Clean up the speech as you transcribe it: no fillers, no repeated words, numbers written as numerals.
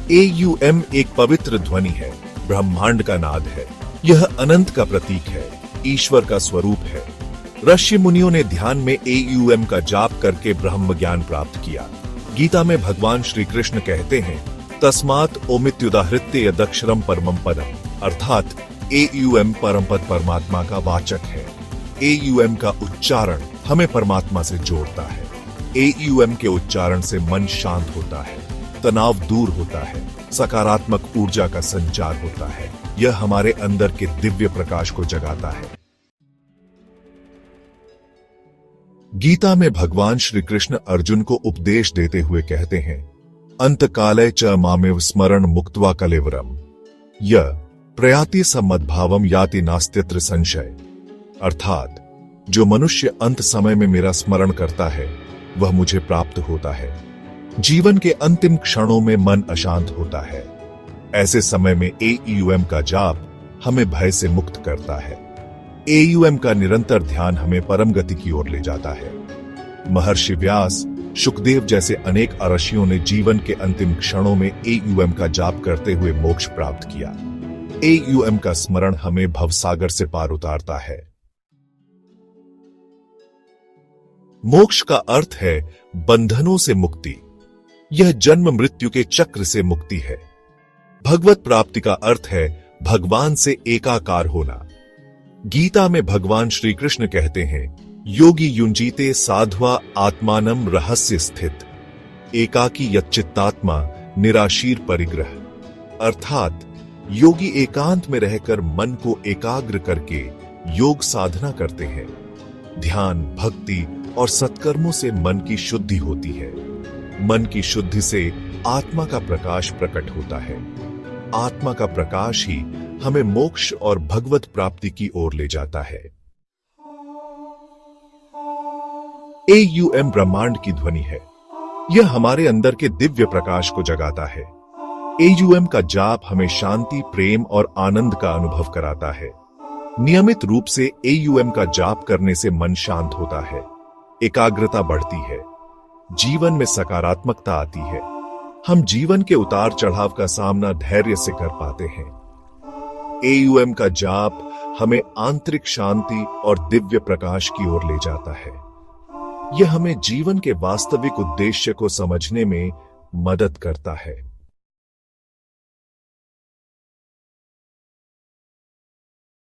AUM एक पवित्र ध्वनि है, ब्रह्मांड का नाद है। यह अनंत का प्रतीक है, ईश्वर का स्वरूप है। ऋषि मुनियों ने ध्यान में AUM का जाप करके ब्रह्म ज्ञान प्राप्त किया। गीता में भगवान श्री कृष्ण कहते हैं, तस्मात् ओमित्युदाहृत्य यदक्षरम परमं पदम, अर्थात AUM परम पद परमात्मा का वाचक है। AUM का उच्चारण हमें परमात्मा से जोड़ता है। AUM के उच्चारण से मन शांत होता है, तनाव दूर होता है, सकारात्मक ऊर्जा का संचार होता है। यह हमारे अंदर के दिव्य प्रकाश को जगाता है। गीता में भगवान श्री कृष्ण अर्जुन को उपदेश देते हुए कहते हैं, अंतकाले च मामेव स्मरण मुक्त्वा कलेवरम यह प्रयाति सम्मद्भावम याति नास्त्यत्र संशय, अर्थात जो मनुष्य अंत समय में मेरा स्मरण करता है वह मुझे प्राप्त होता है। जीवन के अंतिम क्षणों में मन अशांत होता है। ऐसे समय में AUM का जाप हमें भय से मुक्त करता है। AUM का निरंतर ध्यान हमें परम गति की ओर ले जाता है। महर्षि व्यास, शुकदेव जैसे अनेक ऋषियों ने जीवन के अंतिम क्षणों में AUM का जाप करते हुए मोक्ष प्राप्त किया। AUM का स्मरण हमें भवसागर से पार उतारता है। मोक्ष का अर्थ है बंधनों से मुक्ति। यह जन्म मृत्यु के चक्र से मुक्ति है। भगवत प्राप्ति का अर्थ है भगवान से एकाकार होना। गीता में भगवान श्री कृष्ण कहते हैं, योगी युंजीते साध्वा आत्मानम रहस्य स्थित एकाकी यच्चित्तात्मा निराशीर परिग्रह, अर्थात योगी एकांत में रहकर मन को एकाग्र करके योग साधना करते हैं। ध्यान, भक्ति और सत्कर्मों से मन की शुद्धि होती है। मन की शुद्धि से आत्मा का प्रकाश प्रकट होता है। आत्मा का प्रकाश ही हमें मोक्ष और भगवत प्राप्ति की ओर ले जाता है। AUM ब्रह्मांड की ध्वनि है। यह हमारे अंदर के दिव्य प्रकाश को जगाता है। AUM का जाप हमें शांति, प्रेम और आनंद का अनुभव कराता है। नियमित रूप से AUM का जाप करने से मन शांत होता है, एकाग्रता बढ़ती है, जीवन में सकारात्मकता आती है। हम जीवन के उतार चढ़ाव का सामना धैर्य से कर पाते हैं। AUM का जाप हमें आंतरिक शांति और दिव्य प्रकाश की ओर ले जाता है। यह हमें जीवन के वास्तविक उद्देश्य को समझने में मदद करता है।